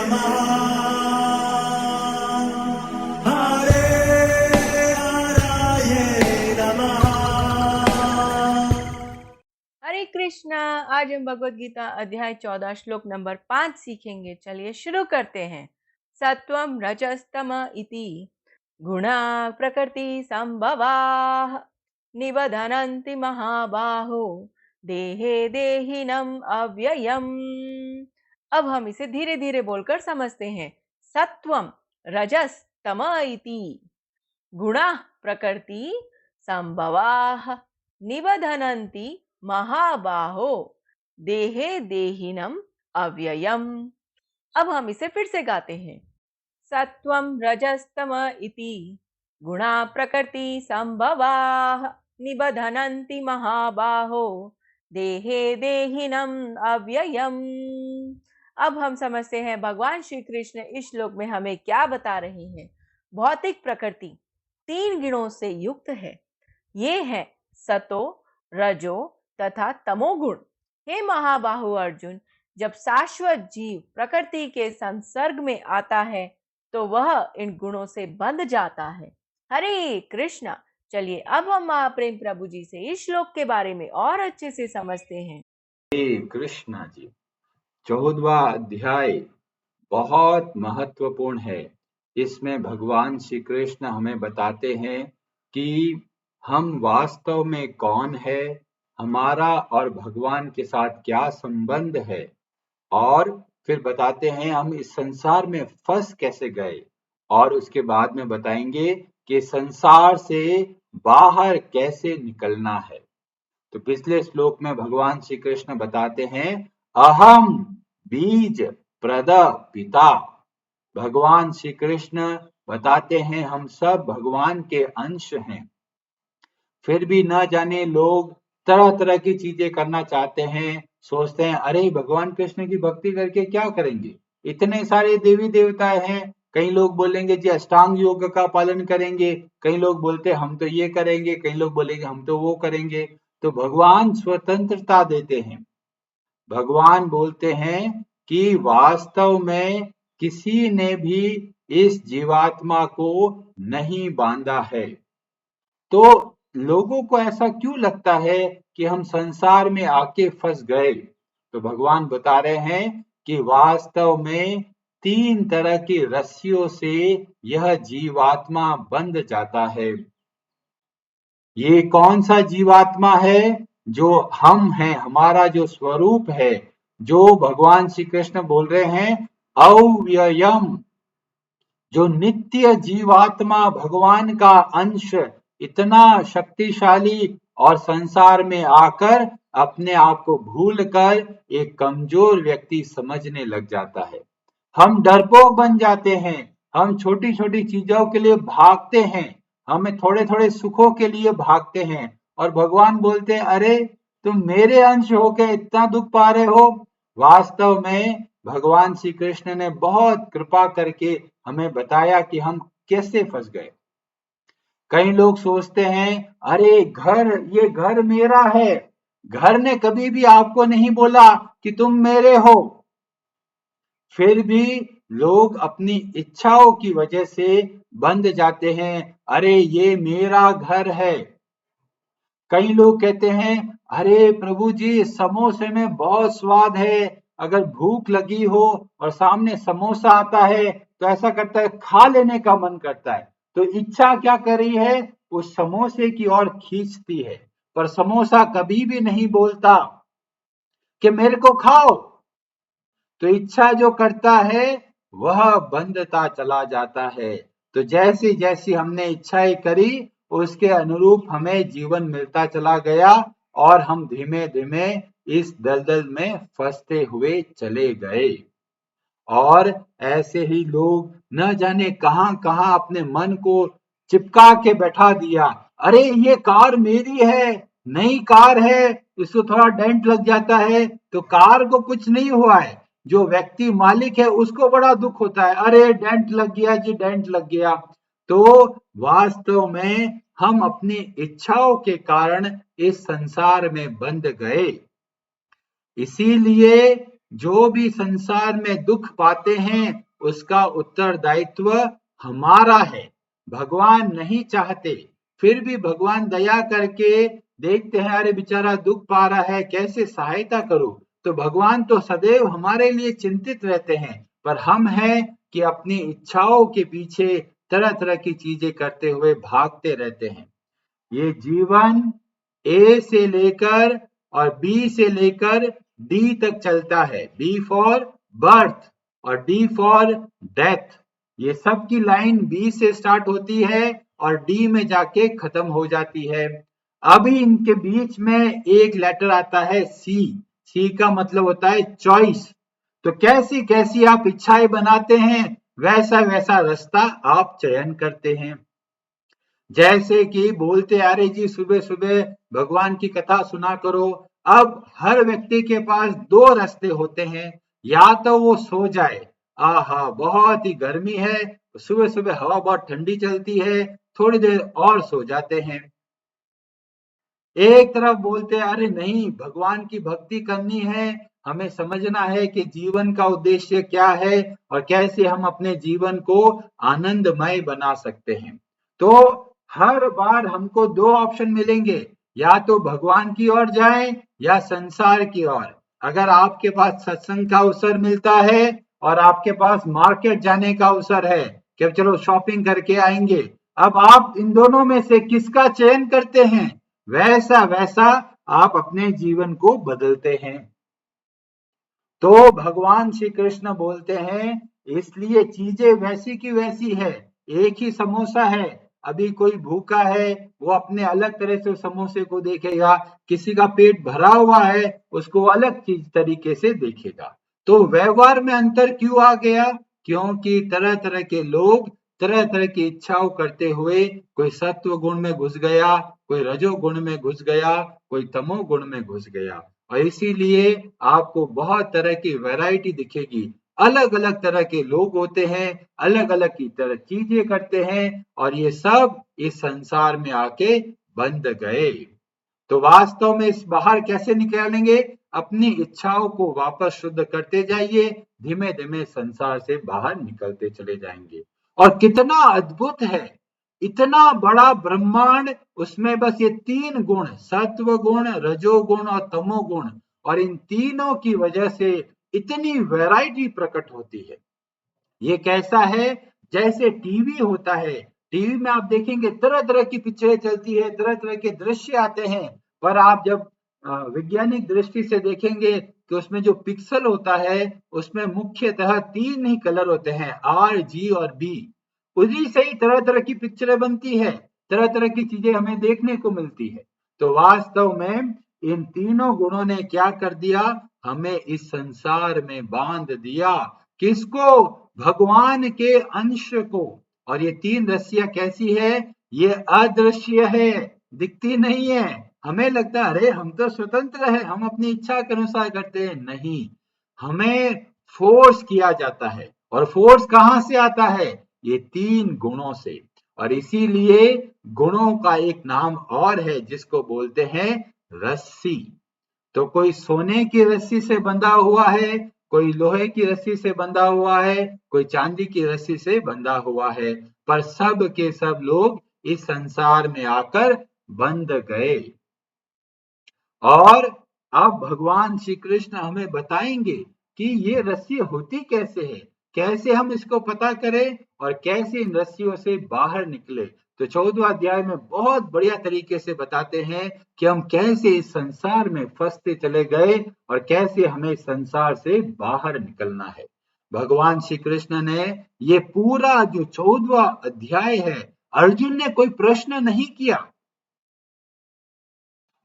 नमः हरे हराय नमः। हरे कृष्णा। आज हम भगवत गीता अध्याय 14 श्लोक नंबर 5 सीखेंगे। चलिए शुरू करते हैं। सत्वम रजस्तम इति गुणा प्रकृति संभवाः निबधनन्ति महाबाहो देहे देहिनम अव्ययम्। अब हम इसे धीरे धीरे बोलकर समझते हैं। सत्वम रजस तम इति गुणा प्रकृति संभवाः निबधनन्ति महाबाहो देहे देहिनम अव्ययम्। अब हम इसे फिर से गाते हैं। सत्वं रजस्तम इति गुणा प्रकृति संभवाः निबधनन्ति महाबाहो देहे देहिनम अव्ययम्। अब हम समझते हैं भगवान श्री कृष्ण इस श्लोक में हमें क्या बता रहे हैं। भौतिक प्रकृति 3 गुणों से युक्त है। ये है सतो, रजो तथा तमोगुण। हे महाबाहु अर्जुन, जब शाश्वत जीव प्रकृति के संसर्ग में आता है तो वह इन गुणों से बंध जाता है। हरे कृष्णा। चलिए अब हम महाप्रेम प्रभु जी से इस श्लोक के बारे में और अच्छे से समझते हैं। हरे कृष्णा जी। 14वां अध्याय बहुत महत्वपूर्ण है। इसमें भगवान श्री कृष्ण हमें बताते हैं कि हम वास्तव में कौन है, हमारा और भगवान के साथ क्या संबंध है, और फिर बताते हैं हम इस संसार में फंस कैसे गए, और उसके बाद में बताएंगे कि संसार से बाहर कैसे निकलना है। तो पिछले श्लोक में भगवान श्री कृष्ण बताते हैं अहम बीज प्रद पिता। भगवान श्री कृष्ण बताते हैं हम सब भगवान के अंश हैं। फिर भी न जाने लोग तरह तरह की चीजें करना चाहते हैं। सोचते हैं अरे भगवान कृष्ण की भक्ति करके क्या करेंगे, इतने सारे देवी देवता हैं। कई लोग बोलेंगे जी अष्टांग योग का पालन करेंगे, कई लोग बोलते हम तो ये करेंगे, कई लोग बोलेंगे हम तो वो करेंगे। तो भगवान स्वतंत्रता देते हैं। भगवान बोलते हैं कि वास्तव में किसी ने भी इस जीवात्मा को नहीं बांधा है। तो लोगों को ऐसा क्यों लगता है कि हम संसार में आके फंस गए। तो भगवान बता रहे हैं कि वास्तव में 3 तरह की रस्सियों से यह जीवात्मा बंध जाता है। ये कौन सा जीवात्मा है? जो हम हैं, हमारा जो स्वरूप है, जो भगवान श्री कृष्ण बोल रहे हैं अव्ययम, जो नित्य जीवात्मा भगवान का अंश इतना शक्तिशाली और संसार में आकर अपने आप को भूलकर एक कमजोर व्यक्ति समझने लग जाता है। हम डरपोक बन जाते हैं, हम छोटी छोटी चीजों के लिए भागते हैं, हमें थोड़े थोड़े सुखों के लिए भागते हैं, और भगवान बोलते हैं अरे तुम मेरे अंश होकर इतना दुख पा रहे हो। वास्तव में भगवान श्री कृष्ण ने बहुत कृपा करके हमें बताया कि हम कैसे फंस गए। कई लोग सोचते हैं अरे ये घर मेरा है, घर ने कभी भी आपको नहीं बोला कि तुम मेरे हो। फिर भी लोग अपनी इच्छाओं की वजह से बंध जाते हैं, अरे ये मेरा घर है। कई लोग कहते हैं अरे प्रभु जी समोसे में बहुत स्वाद है, अगर भूख लगी हो और सामने समोसा आता है तो ऐसा करता है खा लेने का मन करता है। तो इच्छा क्या कर रही है, उस समोसे की ओर खींचती है, पर समोसा कभी भी नहीं बोलता कि मेरे को खाओ। तो इच्छा जो करता है वह बंधता चला जाता है। तो जैसी जैसी हमने इच्छाएं करी उसके अनुरूप हमें जीवन मिलता चला गया, और हम धीमे धीमे इस दलदल में फंसते हुए चले गए। और ऐसे ही लोग न जाने कहां कहां अपने मन को चिपका के बैठा दिया। अरे ये कार मेरी है, नई कार है, इसको थोड़ा डेंट लग जाता है तो कार को कुछ नहीं हुआ है, जो व्यक्ति मालिक है उसको बड़ा दुख होता है, अरे डेंट लग गया जी, डेंट लग गया। तो वास्तव में हम अपनी इच्छाओं के कारण इस संसार में बंध गए। इसीलिए जो भी संसार में दुख पाते हैं उसका उत्तरदायित्व हमारा है। भगवान नहीं चाहते, फिर भी भगवान दया करके देखते हैं, अरे बेचारा दुख पा रहा है, कैसे सहायता करूं। तो भगवान तो सदैव हमारे लिए चिंतित रहते हैं, पर हम हैं कि अपनी इच्छाओं के पीछे तरह तरह की चीजें करते हुए भागते रहते हैं। ये जीवन ए से लेकर और बी से लेकर डी तक चलता है। बी फॉर बर्थ और डी फॉर डेथ। ये सब की लाइन बी से स्टार्ट होती है और डी में जाके खत्म हो जाती है। अभी इनके बीच में एक लेटर आता है सी। सी का मतलब होता है चॉइस। तो कैसी कैसी आप इच्छाएं बनाते हैं, वैसा वैसा रास्ता आप चयन करते हैं। जैसे कि बोलते आ रहे जी सुबह सुबह भगवान की कथा सुना करो। अब हर व्यक्ति के पास दो रास्ते होते हैं, या तो वो सो जाए, आहा बहुत ही गर्मी है, सुबह सुबह हवा बहुत ठंडी चलती है, थोड़ी देर और सो जाते हैं। एक तरफ बोलते हैं अरे नहीं, भगवान की भक्ति करनी है, हमें समझना है कि जीवन का उद्देश्य क्या है और कैसे हम अपने जीवन को आनंदमय बना सकते हैं। तो हर बार हमको दो ऑप्शन मिलेंगे, या तो भगवान की ओर जाएं या संसार की ओर। अगर आपके पास सत्संग का अवसर मिलता है और आपके पास मार्केट जाने का अवसर है कि चलो शॉपिंग करके आएंगे, अब आप इन दोनों में से किसका चयन करते हैं, वैसा वैसा आप अपने जीवन को बदलते हैं। तो भगवान श्री कृष्ण बोलते हैं इसलिए चीजें वैसी की वैसी है। एक ही समोसा है, अभी कोई भूखा है वो अपने अलग तरह से समोसे को देखेगा, किसी का पेट भरा हुआ है उसको अलग चीज तरीके से देखेगा। तो व्यवहार में अंतर क्यों आ गया? क्योंकि तरह तरह के लोग तरह तरह की इच्छाओं करते हुए, कोई सत्व गुण में घुस गया, कोई रजो गुण में घुस गया, कोई तमो गुण में घुस गया। और इसीलिए आपको बहुत तरह की वैरायटी दिखेगी। अलग अलग तरह के लोग होते हैं, अलग अलग की तरह चीजें करते हैं, और ये सब इस संसार में आके बंध गए। तो वास्तव में इस बाहर कैसे निकालेंगे? अपनी इच्छाओं को वापस शुद्ध करते जाइए, धीमे धीमे संसार से बाहर निकलते चले जाएंगे। और कितना अद्भुत है, इतना बड़ा ब्रह्मांड, उसमें बस ये तीन गुण, सत्व गुण, रजोगुण और तमोगुण, और इन तीनों की वजह से इतनी वैरायटी प्रकट होती है। ये कैसा है? जैसे टीवी होता है, टीवी में आप देखेंगे तरह तरह की पिक्चरें चलती है, तरह तरह के दृश्य आते हैं, पर आप जब वैज्ञानिक दृष्टि से देखेंगे कि उसमें जो पिक्सल होता है उसमें मुख्यतः तीन ही कलर होते हैं, आर, जी और बी। उसी से ही तरह तरह की पिक्चरें बनती है, तरह तरह की चीजें हमें देखने को मिलती है। तो वास्तव में इन तीनों गुणों ने क्या कर दिया? हमें इस संसार में बांध दिया। किसको? भगवान के अंश को। और ये तीन रस्सियां कैसी है? ये अदृश्य है, दिखती नहीं है। हमें लगता है अरे हम तो स्वतंत्र है, हम अपनी इच्छा के अनुसार करते हैं। नहीं, हमें फोर्स किया जाता है। और फोर्स कहां से आता है? ये तीन गुणों से। और इसीलिए गुणों का एक नाम और है जिसको बोलते हैं रस्सी। तो कोई सोने की रस्सी से बंधा हुआ है, कोई लोहे की रस्सी से बंधा हुआ है, कोई चांदी की रस्सी से बंधा हुआ है, पर सब के सब लोग इस संसार में आकर बंध गए। और अब भगवान श्री कृष्ण हमें बताएंगे कि ये रस्सी होती कैसे है, कैसे हम इसको पता करें और कैसे इन रस्सियों से बाहर निकले। तो 14वां अध्याय में बहुत बढ़िया तरीके से बताते हैं कि हम कैसे इस संसार में फंसते चले गए और कैसे हमें संसार से बाहर निकलना है। भगवान श्री कृष्ण ने ये पूरा जो 14वां अध्याय है, अर्जुन ने कोई प्रश्न नहीं किया,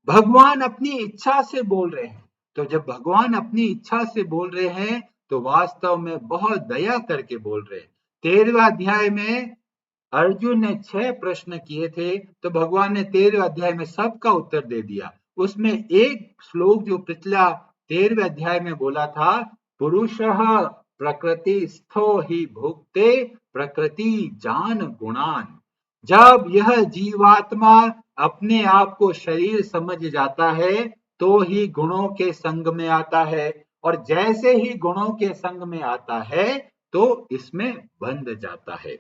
भगवान अपनी इच्छा से बोल रहे हैं। तो जब भगवान अपनी इच्छा से बोल रहे हैं तो वास्तव में बहुत दया करके बोल रहे हैं। 13वें अध्याय में अर्जुन ने 6 प्रश्न किए थे, तो भगवान ने 13वें अध्याय में सबका उत्तर दे दिया। उसमें एक श्लोक जो पिछला 13वें अध्याय में बोला था, पुरुषः प्रकृति स्थो ही भुक्ते प्रकृति जान गुणान। जब यह जीवात्मा अपने आप को शरीर समझ जाता है तो ही गुणों के संग में आता है, और जैसे ही गुणों के संग में आता है तो इसमें बंध जाता है।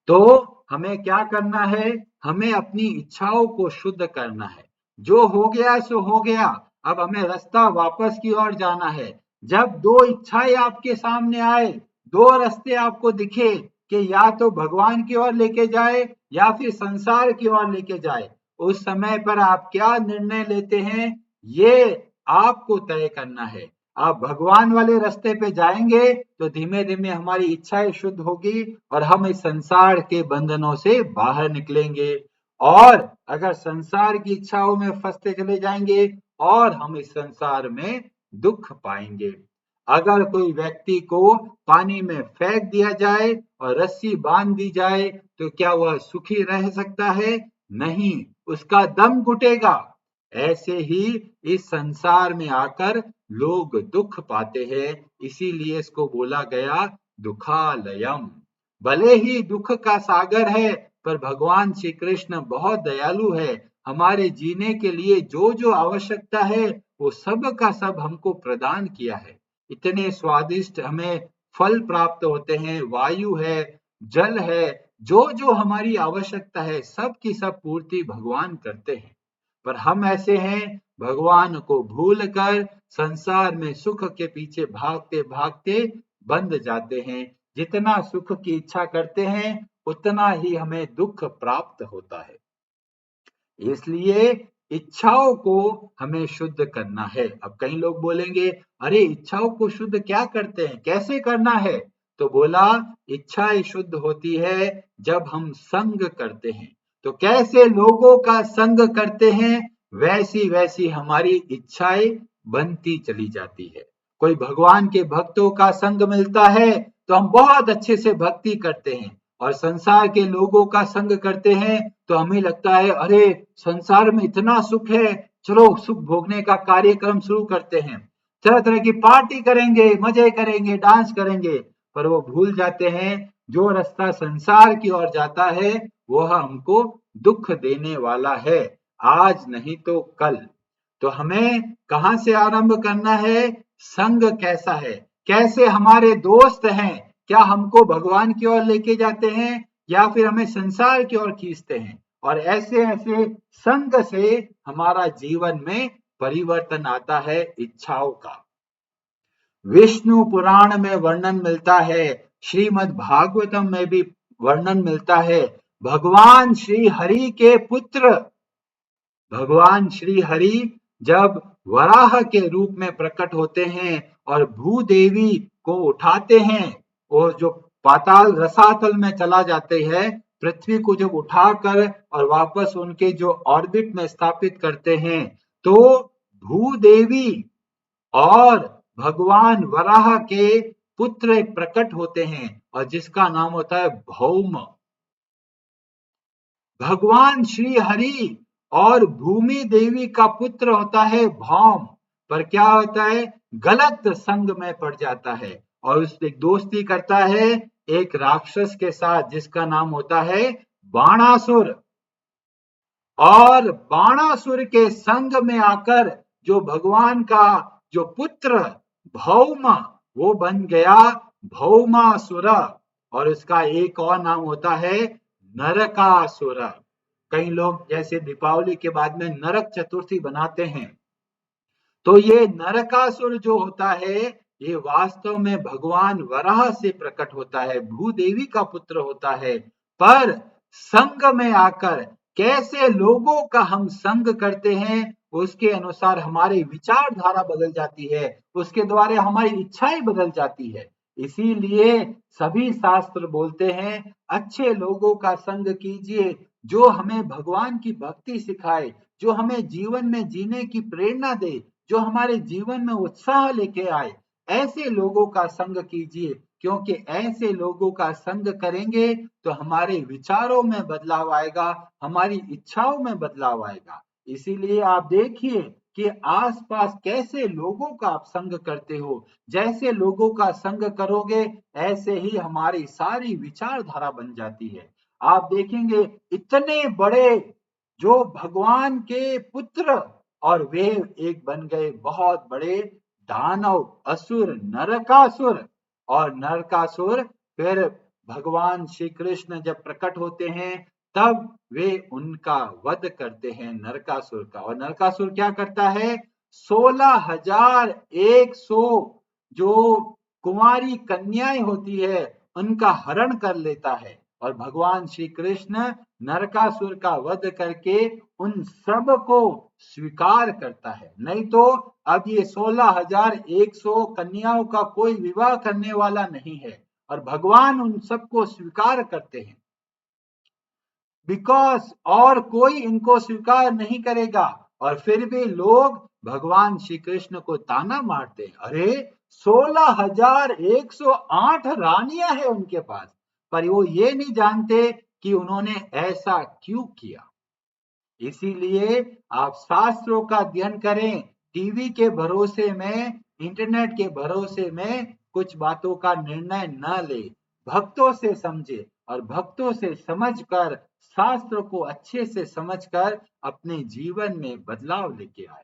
तो हमें क्या करना है? हमें अपनी इच्छाओं को शुद्ध करना है। जो हो गया सो हो गया, अब हमें रास्ता वापस की ओर जाना है। जब दो इच्छाएं आपके सामने आए, दो रास्ते आपको दिखे कि या तो भगवान की ओर लेके जाए या फिर संसार की ओर लेके जाए, उस समय पर आप क्या निर्णय लेते हैं, ये आपको तय करना है। आप भगवान वाले रास्ते पे जाएंगे तो धीमे धीमे हमारी इच्छाएं शुद्ध होगी और हम इस संसार के बंधनों से बाहर निकलेंगे। और अगर संसार की इच्छाओं में फंसते चले जाएंगे और हम इस संसार में दुख पाएंगे। अगर कोई व्यक्ति को पानी में फेंक दिया जाए और रस्सी बांध दी जाए तो क्या वह सुखी रह सकता है? नहीं, उसका दम घुटेगा। ऐसे ही इस संसार में आकर लोग दुख पाते हैं, इसीलिए इसको बोला गया दुखालयम। भले ही दुख का सागर है, पर भगवान श्री कृष्ण बहुत दयालु है। हमारे जीने के लिए जो जो आवश्यकता है वो सब का सब हमको प्रदान किया है। इतने स्वादिष्ट हमें फल प्राप्त होते हैं, वायु है, जल है, जो जो हमारी आवश्यकता है सब की सब पूर्ति भगवान करते हैं। पर हम ऐसे हैं, भगवान को भूल कर संसार में सुख के पीछे भागते भागते बंध जाते हैं। जितना सुख की इच्छा करते हैं उतना ही हमें दुख प्राप्त होता है। इसलिए इच्छाओं को हमें शुद्ध करना है। अब कई लोग बोलेंगे, अरे इच्छाओं को शुद्ध क्या करते हैं, कैसे करना है? तो बोला, इच्छाएं शुद्ध होती है जब हम संग करते हैं। तो कैसे लोगों का संग करते हैं, वैसी वैसी हमारी इच्छाएं बनती चली जाती है। कोई भगवान के भक्तों का संग मिलता है तो हम बहुत अच्छे से भक्ति करते हैं, और संसार के लोगों का संग करते हैं तो हमें लगता है अरे संसार में इतना सुख है, चलो सुख भोगने का कार्यक्रम शुरू करते हैं, तरह तरह की पार्टी करेंगे, मजे करेंगे, डांस करेंगे। पर वो भूल जाते हैं जो रास्ता संसार की ओर जाता है वह हमको दुख देने वाला है, आज नहीं तो कल। तो हमें कहां से आरंभ करना है? संग कैसा है, कैसे हमारे दोस्त हैं, क्या हमको भगवान की ओर लेके जाते हैं या फिर हमें संसार की ओर खींचते हैं? और ऐसे ऐसे संग से हमारा जीवन में परिवर्तन आता है इच्छाओं का। विष्णु पुराण में वर्णन मिलता है, श्रीमद् भागवतम में भी वर्णन मिलता है। भगवान श्री हरि के पुत्र भगवान श्री हरि जब वराह के रूप में प्रकट होते हैं और भूदेवी को उठाते हैं, और जो पाताल रसातल में चला जाते हैं, पृथ्वी को जब उठाकर और वापस उनके जो ऑर्बिट में स्थापित करते हैं, तो भूदेवी और भगवान वराह के पुत्र प्रकट होते हैं और जिसका नाम होता है भौम। भगवान श्री हरि और भूमि देवी का पुत्र होता है भौम। पर क्या होता है, गलत संग में पड़ जाता है और उससे दोस्ती करता है एक राक्षस के साथ जिसका नाम होता है बाणासुर। और बाणासुर के संग में आकर जो भगवान का जो पुत्र भौम, वो बन गया भौमासुर, और उसका एक और नाम होता है नरकासुर। कई लोग जैसे दीपावली के बाद में नरक चतुर्थी बनाते हैं, तो ये नरकासुर जो होता है ये वास्तव में भगवान वराह से प्रकट होता है, भूदेवी का पुत्र होता है। पर संग में आकर कैसे लोगों का हम संग करते हैं उसके अनुसार हमारी विचारधारा बदल जाती है, उसके द्वारा हमारी इच्छाएं बदल जाती है। इसीलिए सभी शास्त्र बोलते हैं अच्छे लोगों का संग कीजिए, जो हमें भगवान की भक्ति सिखाए, जो हमें जीवन में जीने की प्रेरणा दे, जो हमारे जीवन में उत्साह लेके आए, ऐसे लोगों का संग कीजिए। क्योंकि ऐसे लोगों का संग करेंगे तो हमारे विचारों में बदलाव आएगा, हमारी इच्छाओं में बदलाव आएगा। इसीलिए आप देखिए कि आसपास कैसे लोगों का आप संग करते हो, जैसे लोगों का संग करोगे ऐसे ही हमारी सारी विचारधारा बन जाती है। आप देखेंगे इतने बड़े जो भगवान के पुत्र, और वे एक बन गए बहुत बड़े दानव, असुर, नरकासुर। और नरकासुर फिर भगवान श्री कृष्ण जब प्रकट होते हैं तब वे उनका वध करते हैं, नरकासुर का। और नरकासुर क्या करता है? 16,100 जो कुंवारी कन्याएं होती है उनका हरण कर लेता है। और भगवान श्री कृष्ण नरकासुर का वध करके उन सब को स्वीकार करता है। नहीं तो अब ये 16,100 कन्याओं का कोई विवाह करने वाला नहीं है, और भगवान उन सबको स्वीकार करते हैं। बिकॉज और कोई इनको स्वीकार नहीं करेगा। और फिर भी लोग भगवान श्री कृष्ण को ताना मारते हैं, अरे 16,108 रानियां हैं उनके पास, पर वो ये नहीं जानते कि उन्होंने ऐसा क्यों किया। इसीलिए आप शास्त्रों का अध्ययन करें, टीवी के भरोसे में, इंटरनेट के भरोसे में कुछ बातों का निर्णय न ले, भक्तों से समझे और भक्तों से समझकर, शास्त्र को अच्छे से समझकर अपने जीवन में बदलाव लेके आए।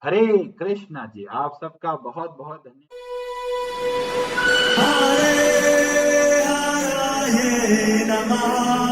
हरे कृष्णा जी। आप सबका बहुत बहुत धन्यवाद। हरे हराये नमः।